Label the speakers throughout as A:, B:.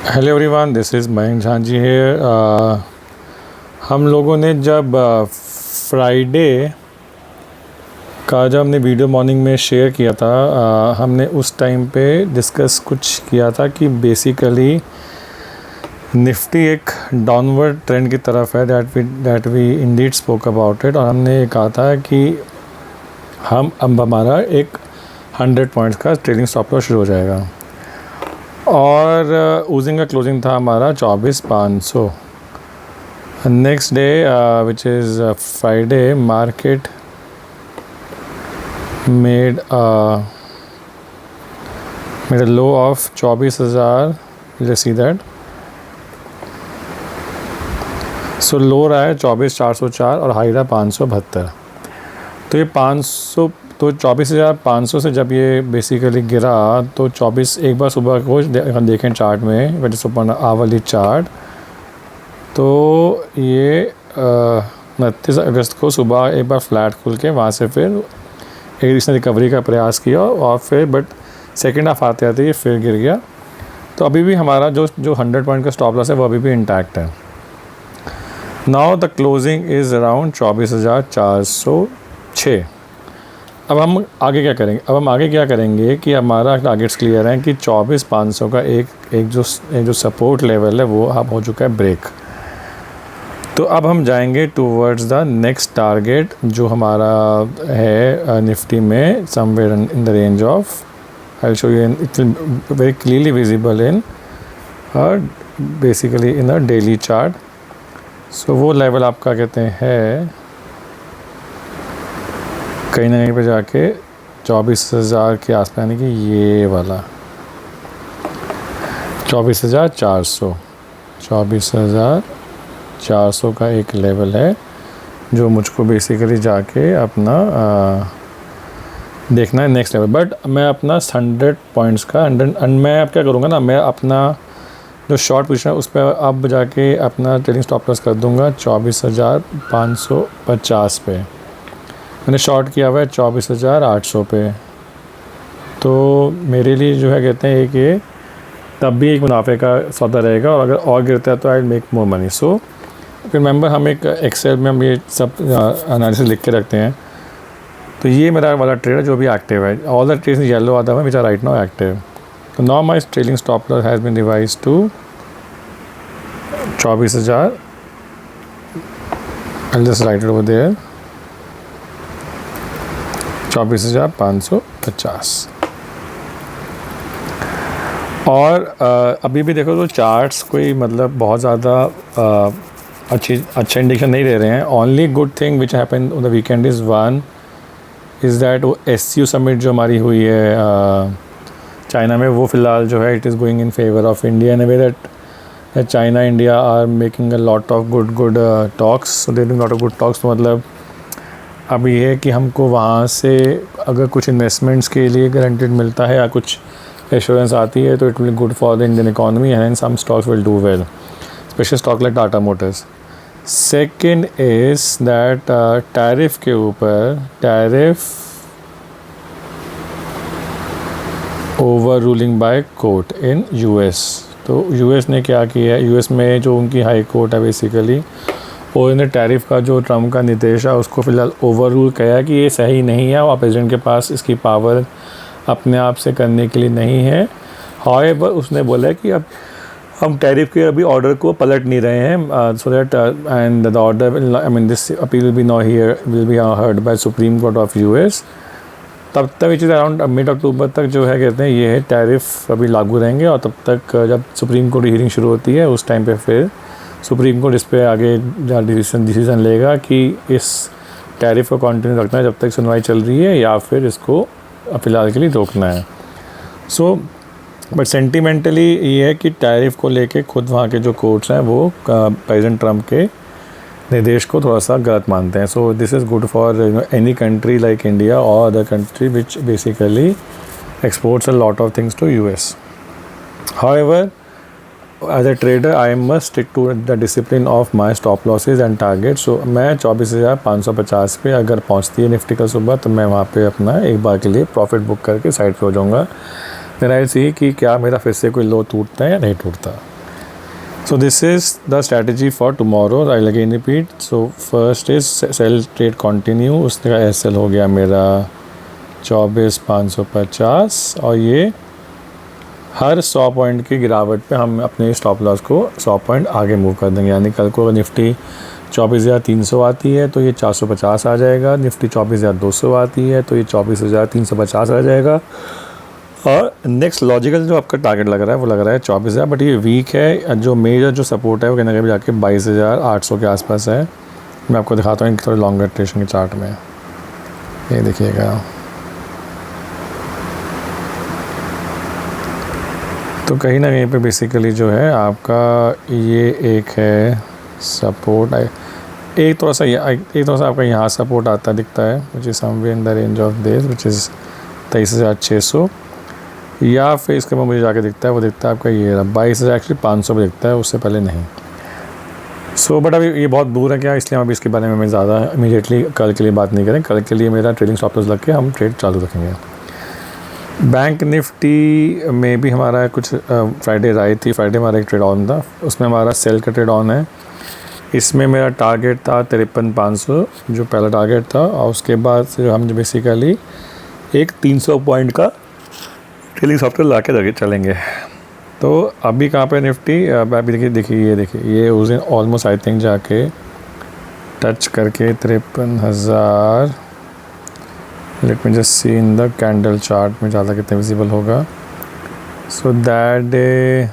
A: Hello everyone, this is Mayank Jhanjhi है। हम लोगों ने जब फ्राइडे का जब हमने वीडियो मॉर्निंग में शेयर किया था, हमने उस टाइम पे डिस्कस कुछ किया था कि बेसिकली निफ्टी एक डाउनवर्ड ट्रेंड की तरफ है। That we indeed spoke about it. और हमने ये कहा था कि अब हमारा एक 100 पॉइंट्स का ट्रेडिंग स्टॉप लॉस शुरू हो जाएगा। और यूजिंग का क्लोजिंग था हमारा 24,500। Next day which is Friday, market made a low of 24,000। Let's see that. So low रहा है 24,404 और हाई रहा 572। तो ये 500 तो 24,500 से जब ये बेसिकली गिरा तो 24 एक बार सुबह को देखें चार्ट में, वेट इज ओपन आवली चार्ट, तो ये 29 अगस्त को सुबह एक बार फ्लैट खुल के वहाँ से फिर एक इसने रिकवरी का प्रयास किया और फिर बट सेकेंड हाफ आते आते ये फिर गिर गया। तो अभी भी हमारा जो 100 पॉइंट का स्टॉप लॉस है वो अभी भी इंटैक्ट है। Now the closing is around 24,406। अब हम आगे क्या करेंगे कि हमारा टारगेट्स क्लियर हैं कि 24,500 का एक जो सपोर्ट लेवल है वो अब हो चुका है ब्रेक। तो अब हम जाएंगे टूवर्ड्स द नेक्स्ट टारगेट जो हमारा है निफ्टी में, somewhere in the range of, I will show you, it will very clearly visible in basically in a daily chart. So वो लेवल आपका कहते हैं कहीं ना कहीं पे जाके 24,000 के आसपास, यानी कि ये वाला 24,400 का एक लेवल है जो मुझको बेसिकली जाके अपना देखना है नेक्स्ट लेवल। बट मैं अपना 100 पॉइंट्स का मैं अब क्या करूँगा ना, मैं अपना जो शॉर्ट पोजीशन है उस पर अब जाके अपना ट्रेडिंग स्टॉप लॉस कर दूँगा 24,550 पे। मैंने शॉर्ट किया हुआ है 24,800 पे। तो मेरे लिए जो है कहते हैं कि तब भी एक मुनाफे का सौदा रहेगा, और अगर और गिरता है तो I make more money. So remember, हम एक एक्सेल में हम ये सब एनालिसिस लिख के रखते हैं। तो ये मेरा वाला ट्रेड है जो भी एक्टिव है। ऑल द ट्रेड्स येलो आता है which are right now active. तो now my trailing stop loss has been revise to 24,000। I just write it over there, 24,550। और अभी भी देखो तो चार्ट्स कोई मतलब बहुत ज़्यादा अच्छा इंडिकेशन नहीं दे रहे हैं। Only good thing which happen on the weekend is that वो SCO समिट जो हमारी हुई है चाइना में, वो फ़िलहाल जो है it is going in favour of India in a way that China India are making a lot of good talks. So they doing lot of good talks. तो मतलब अब ये है कि हमको वहाँ से अगर कुछ इन्वेस्टमेंट्स के लिए गारंटेड मिलता है या कुछ एश्योरेंस आती है तो it will good for the Indian economy and some stocks will do well, special stock like Tata Motors. Second is that tariff के ऊपर over ruling by court in US। तो US ने क्या किया है, US में जो उनकी हाई कोर्ट है बेसिकली, और इन्हें टैरिफ का जो ट्रम्प का निर्देश है उसको फ़िलहाल ओवर रूल किया है कि ये सही नहीं है और प्रेसिडेंट के पास इसकी पावर अपने आप से करने के लिए नहीं है। हाउएवर उसने बोला है कि अब हम टैरिफ के अभी ऑर्डर को पलट नहीं रहे हैं, so that and the order, I mean this appeal will be heard by supreme court of US। तब तक विच इज़ अराउंड मिड अक्टूबर तक जो है कहते हैं ये है टैरिफ अभी लागू रहेंगे, और तब तक जब सुप्रीम कोर्ट हियरिंग शुरू होती है उस टाइम पे फिर सुप्रीम कोर्ट इस पर आगे डिसीजन लेगा कि इस टैरिफ को कंटिन्यू रखना है जब तक सुनवाई चल रही है या फिर इसको फ़िलहाल के लिए रोकना है। सो बट सेंटिमेंटली ये है कि टैरिफ को लेके खुद वहाँ के जो कोर्ट्स हैं वो प्रेसिडेंट ट्रम्प के निर्देश को थोड़ा सा गलत मानते हैं। So this is good for any country like India और other country which basically exports a lot of things to US। However, as a trader I must stick to the discipline of my stop losses and target. So मैं 24,550 पे अगर पहुंचती है Nifty का सुबह तो मैं वहाँ पे अपना एक बार के लिए प्रॉफिट बुक करके साइड पे हो जाऊँगा। देन आई सी कि क्या मेरा फिर से कोई लो टूटता है या नहीं टूटता। So this is the strategy for tomorrow. I'll again repeat. So first is sell trade continue. उसका SL हो गया मेरा 24,550 और ये हर 100 पॉइंट की गिरावट पे हम अपने स्टॉप लॉस को 100 पॉइंट आगे मूव कर देंगे। यानी कल को निफ्टी 24,300 आती है तो ये 450 आ जाएगा। निफ्टी 24,200 आती है तो ये 24,350 आ जाएगा। और नेक्स्ट लॉजिकल जो आपका टारगेट लग रहा है वो लग रहा है 24,000, बट ये वीक है। जो मेजर जो सपोर्ट है वो कहना कहीं जाके 22,800 के आसपास है। मैं आपको दिखाता हूँ थोड़े लॉन्गर ड्यूरेशन के चार्ट में। ये देखिएगा, तो कहीं ना कहीं पे बेसिकली जो है आपका ये एक है सपोर्ट। एक थोड़ा सा आपका यहाँ सपोर्ट आता दिखता है which is somewhere in the range of this which is 23,600, या फिर इसके बाद मुझे जाके दिखता है वो दिखता है आपका ये 22,500 में दिखता है, उससे पहले नहीं। बट अभी ये बहुत दूर है क्या, इसलिए हम अभी इसके बारे में मैं ज़्यादा इमीडिएटली कल के लिए बात नहीं करें। कल के लिए मेरा ट्रेडिंग स्टॉप लॉस लग के हम ट्रेड चालू रखेंगे। बैंक निफ्टी में भी हमारा कुछ फ्राइडे राइट थी, फ्राइडे हमारा एक ट्रेड ऑन था, उसमें हमारा सेल का ट्रेड ऑन है। इसमें मेरा टारगेट था 53,500 जो पहला टारगेट था, और उसके बाद फिर हम बेसिकली एक 300 पॉइंट का ट्रेलिंग सॉफ्टवेयर ला के चलेंगे। तो अभी कहाँ पे निफ्टी, अभी देखिए ये उस दिन ऑलमोस्ट आई थिंक जाके टच करके 53,000। Let me just see in the candle chart में ज़्यादा कितने विजिबल होगा। So that day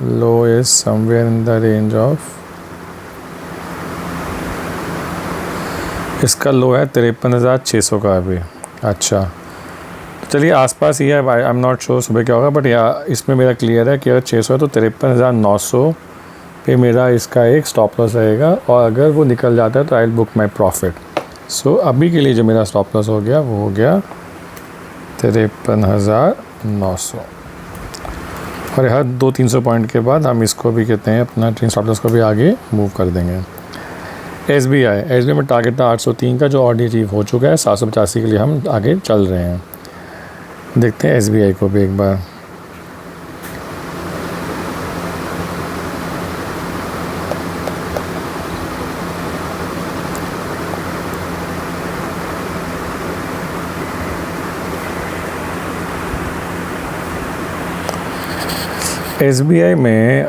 A: low is somewhere in the range of, इसका लो है 53,600 का अभी। अच्छा चलिए आसपास ही है, आई एम नॉट श्योर सुबह क्या होगा, बट या इसमें मेरा क्लियर है कि अगर 600 है तो 53,900 पे मेरा इसका एक स्टॉप लॉस रहेगा, और अगर वो निकल जाता है तो I will book my profit. So अभी के लिए जो मेरा स्टॉप लॉस हो गया वो हो गया 53,900, और हर 200-300 पॉइंट के बाद हम इसको भी कहते हैं अपना ट्रेडिंग स्टॉप लॉस को भी आगे मूव कर देंगे। SBI में टारगेट था 803 का जो ऑलरेडी अचीव हो चुका है। 785 के लिए हम आगे चल रहे हैं। देखते हैं SBI को भी एक बार। SBI में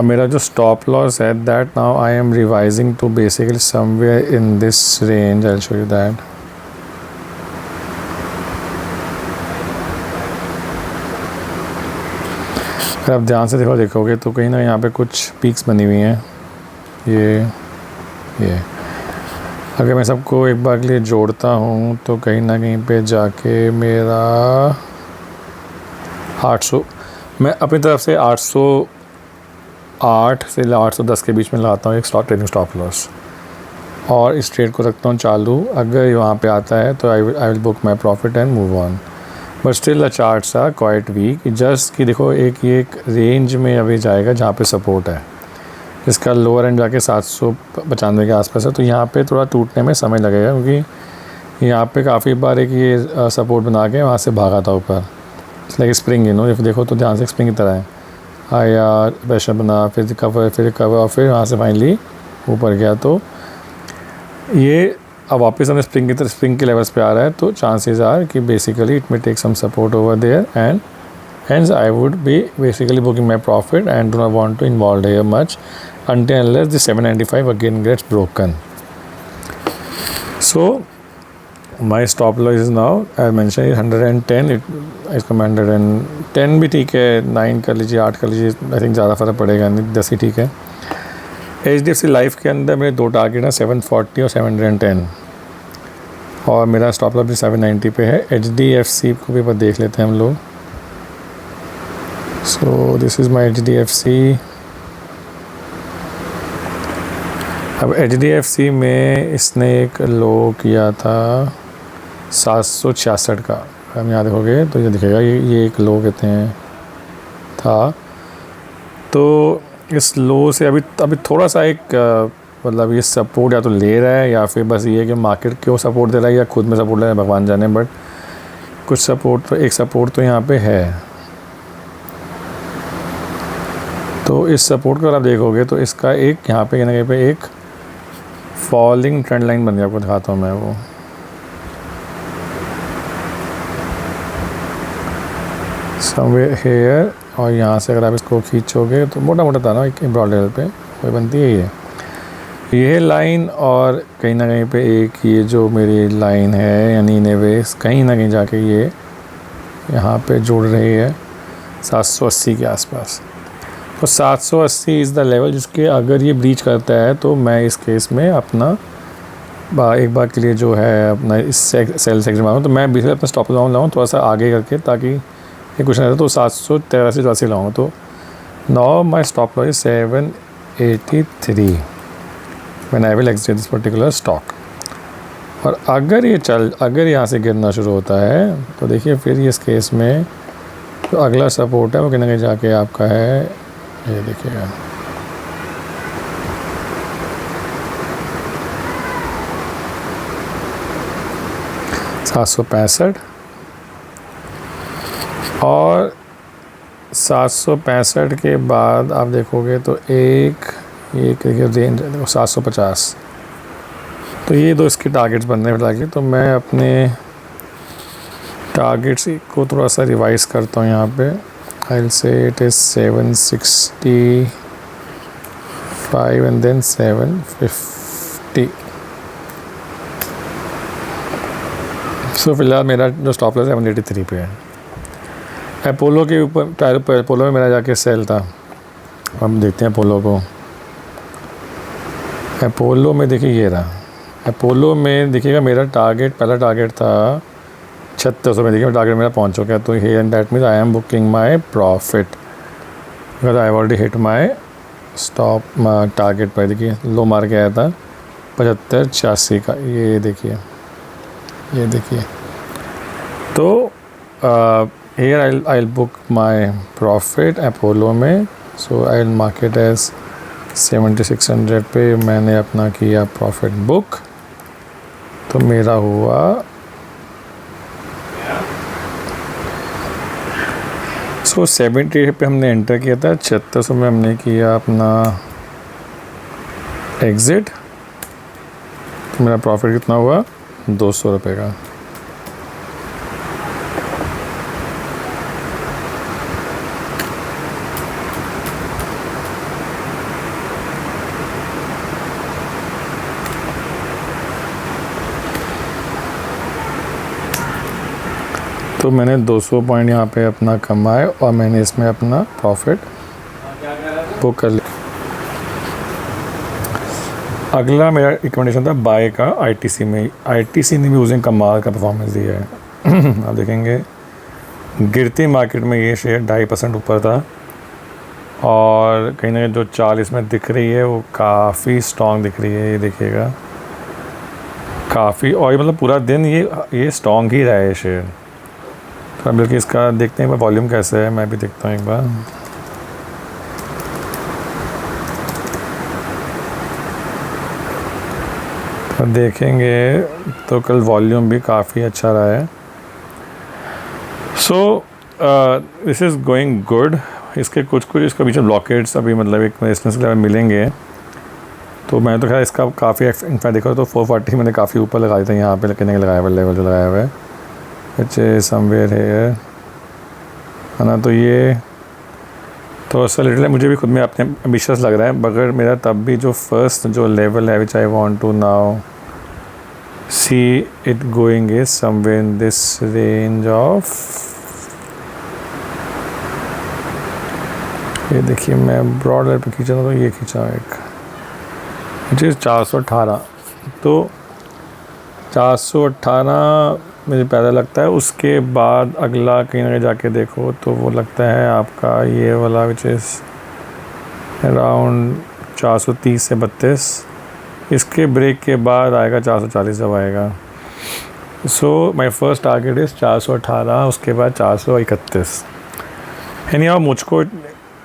A: मेरा जो स्टॉप लॉस है that now I am revising to basically somewhere in this range. I will show you that. अगर आप ध्यान से देखोगे तो कहीं ना यहाँ पे कुछ पीक्स बनी हुई हैं। ये अगर मैं सबको एक बार के लिए जोड़ता हूँ तो कहीं ना कहीं पे जाके मेरा 800, मैं अपनी तरफ से 808 से 810 के बीच में लाता हूँ एक ट्रेडिंग स्टॉप लॉस, और इस ट्रेड को रखता हूँ चालू। अगर वहाँ पे आता है तो I will book my profit and move on. But still the charts are quite weak. Just कि देखो एक रेंज में अभी जाएगा जहाँ पे सपोर्ट है। इसका लोअर एंड जाके 795 के आसपास है, तो यहाँ पे थोड़ा टूटने में समय लगेगा, क्योंकि यहाँ पे काफ़ी बार एक ये सपोर्ट बना के वहाँ से भागा था ऊपर। इसलिए स्प्रिंग देखो तो ध्यान से स्प्रिंग की तरह है, आया प्रेशर बना, फिर कवर और फिर वहाँ से फाइनली ऊपर गया। तो ये अब वापस हमें स्प्रिंग के लेवल्स पे आ रहा है, तो चांसेस आर कि basically it may take some support over there, and hence I would be basically booking my profit and do not want to involve here much until unless the 795 again gets broken. So my stop loss is now, I mentioned 110, it is 110 भी ठीक है, 9 कर लीजिए, 8 कर लीजिए, I think ज़्यादा फ़र्क पड़ेगा नहीं, 10 ही ठीक है। HDFC लाइफ के अंदर मेरे दो टारगेट हैं 740 और 710, और मेरा स्टॉप लॉस भी 790 पे है। HDFC को भी बस देख लेते हैं हम लोग। So this is my HDFC। अब HDFC में इसने एक लो किया था 766 का, हम यहाँ देखोगे तो ये दिखेगा, ये एक लो कहते हैं था। तो इस लो से अभी थोड़ा सा एक मतलब ये सपोर्ट या तो ले रहा है, या फिर बस ये कि मार्केट क्यों सपोर्ट दे रहा है या खुद में सपोर्ट ले रहा है भगवान जाने, बट कुछ सपोर्ट तो, एक सपोर्ट तो यहाँ पे है। तो इस सपोर्ट को अगर आप देखोगे तो इसका एक यहाँ पे कहीं पे एक फॉलिंग ट्रेंड लाइन बन गया, आपको दिखाता हूँ मैं वो। समवेयर हेयर, और यहाँ से अगर आप इसको खींचोगे तो मोटा मोटा था ना एक ब्रॉड लेवल पे वही बनती है ये लाइन, और कहीं ना कहीं पे एक ये जो मेरी लाइन है यानी इनवेस कहीं ना कहीं जाके ये यहाँ पे जुड़ रही है 780 के आसपास। तो 780 इज़ द लेवल जिसके अगर ये ब्रीच करता है तो मैं इस केस में अपना एक बार के लिए जो है अपना इस सेल सेक्शन मारूँ, तो मैं बीच में अपना स्टॉप लाऊँ थोड़ा सा आगे करके, ताकि ये कुछ नहीं रहता। तो 783 लाऊँगा, तो now my stop loss is 783 when I will exit this particular stock. और अगर यहाँ से गिरना शुरू होता है तो देखिए फिर इस केस में तो अगला सपोर्ट है वो कहीं ना कहीं जाके आपका है, ये देखिएगा $765, और 765 के बाद आप देखोगे तो एक रेंज है देखो 750। तो ये दो इसके टारगेट्स बनने में लगे। तो मैं अपने टारगेट्स को थोड़ा सा रिवाइज करता हूँ यहाँ पे। I will say it is 765 and then 750। So फिलहाल मेरा जो स्टॉप लॉस 783 पे है। अपोलो के ऊपर अपोलो में मेरा जाके सेल था। अब देखते हैं अपोलो को। अपोलो में देखिए ये रहा, अपोलो में देखिएगा मेरा टारगेट, पहला टारगेट था 3600 में, देखिए टारगेट मेरा पहुंच चुका है। तो ये and that means I am booking my profit because I already hit my stop target पर। देखिए लो मार के आया था 7586 का, ये देखिए तो here I'll book my profit Apollo में। सो आई विल मार्केट एज 7600 पे मैंने अपना किया प्रॉफिट बुक। तो मेरा हुआ 70 पे हमने एंटर किया था, 7600 में हमने किया अपना एग्ज़िट। तो मेरा प्रॉफिट कितना हुआ 200 रुपये का। तो मैंने 200 पॉइंट यहाँ पे अपना कमाए और मैंने इसमें अपना प्रॉफिट बुक कर लिया। अगला मेरा रिकमेंडेशन था बाय का आईटीसी में। आईटीसी ने भी उस दिन कमाल का परफॉर्मेंस दिया है। आप देखेंगे गिरती मार्केट में ये शेयर 2.5% ऊपर था, और कहीं ना कहीं जो चाल इसमें दिख रही है वो काफ़ी स्ट्रॉन्ग दिख रही है। ये देखिएगा काफ़ी, और ये मतलब पूरा दिन ये स्ट्रॉन्ग ही रहा है शेयर। तो बल्कि इसका देखते हैं वॉल्यूम कैसे है, मैं भी देखता हूँ एक बार। तो देखेंगे तो कल वॉल्यूम भी काफ़ी अच्छा रहा है। सो दिस इज़ गोइंग गुड। इसके कुछ इसका बीच में ब्लॉकेट्स अभी मतलब एक रेजिस्टेंस लेवल मिलेंगे। तो मैं तो खैर इसका काफ़ी इनफैक्ट देखा तो 440 मैंने काफ़ी ऊपर लगा दिया था यहाँ पे, लेकिन नहीं लगाया हुआ लेवल जो लगाया हुआ है विच समवेयर हेयर, है ना। तो ये तो सा लिटिल मुझे भी खुद में अपने एम्बिशियस लग रहा है, मगर मेरा तब भी जो फर्स्ट जो लेवल है which I want to now see it going is somewhere in this range of, ये देखिए मैं ब्रॉड लाइन पे खींचा था तो ये खींचा एक विच इज़ 418। तो 418 मुझे पैदा लगता है। उसके बाद अगला कहीं ना कहीं जाके देखो तो वो लगता है आपका ये वाला विच इज़ अराउंड 430 से 32। इसके ब्रेक के बाद आएगा 440 जब आएगा। So my first target is 418, उसके बाद 431। यानी अब मुझको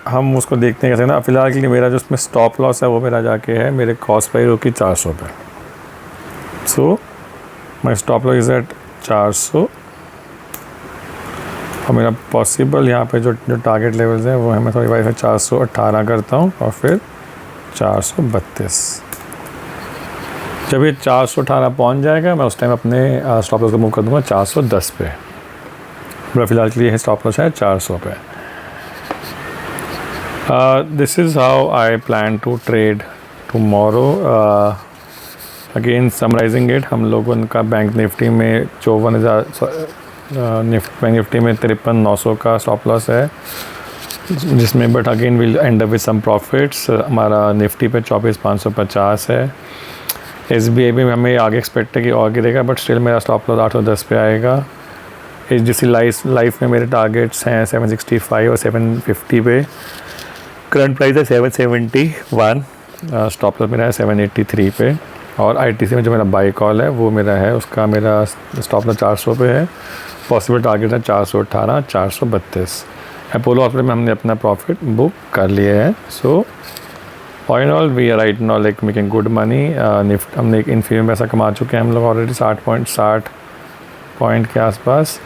A: हम उसको देखते हैं कैसे ना। फ़िलहाल के लिए मेरा जो उसमें स्टॉप लॉस है वो मेरा जाके है मेरे कॉस्ट प्राइस होगी 400 पे। So my stop loss is at 400, और मेरा पॉसिबल यहाँ पे जो टारगेट लेवल्स हैं वो है, मैं थोड़ी बार 418 करता हूँ और फिर 432। जब ये 418 पहुँच जाएगा मैं उस टाइम अपने स्टॉप लॉस को मूव कर दूँगा 410 पे। मेरा फिलहाल के लिए स्टॉप लॉस है 400 पे। This is how I plan to trade tomorrow. Again summarising it, हम लोगों का बैंक निफ्टी में 54,000 बैंक निफ्टी में 53,900 का स्टॉप लॉस है, जिसमें but again will end up with some profits. हमारा निफ्टी पे 24,550 है। SBI भी हमें आगे एक्सपेक्ट है कि और गिरेगा, बट स्टिल मेरा स्टॉप लॉस 810 पे आएगा। HDFC लाइफ में मेरे टारगेट्स हैं 765 और 750 पे। करंट प्राइस है 771, स्टॉप लॉस मेरा है 783 पे। और ITC में जो मेरा बाई कॉल है वो मेरा है, उसका मेरा स्टॉप लॉस 400 पे है। पॉसिबल टारगेट है 418, 432। अपोलो हॉस्पिटल में हमने अपना प्रॉफिट बुक कर लिए है। So all in all we are right now like making good money. निफ्ट हमने एक इन्फीरियर में पैसा कमा चुके हैं हम लोग ऑलरेडी 60 पॉइंट के आसपास।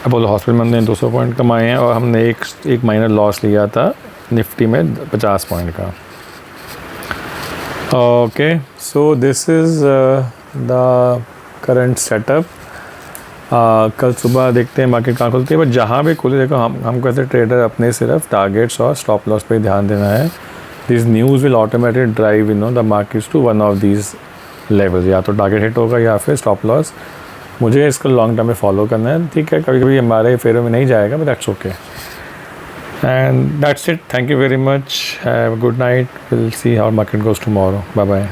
A: अपोलो हॉस्पिटल में हमने 200 पॉइंट कमाए हैं और हमने एक माइनर लॉस लिया था निफ्टी में 50 पॉइंट का। Okay, so this is the current setup. कल सुबह देखते हैं मार्केट कहाँ खुलती है, बट जहाँ भी खुले देखो हमको ऐसे ट्रेडर अपने सिर्फ टारगेट्स और स्टॉप लॉस पे ध्यान देना है। This news will automatic drive the markets to one of these levels, या तो टारगेट हिट होगा या फिर स्टॉप लॉस। मुझे इसको लॉन्ग टर्म में फॉलो करना है, ठीक है। कभी कभी हमारे फेवर में नहीं जाएगा, but that's okay. And that's it, thank you very much, have a good night, will see how market goes tomorrow, bye bye.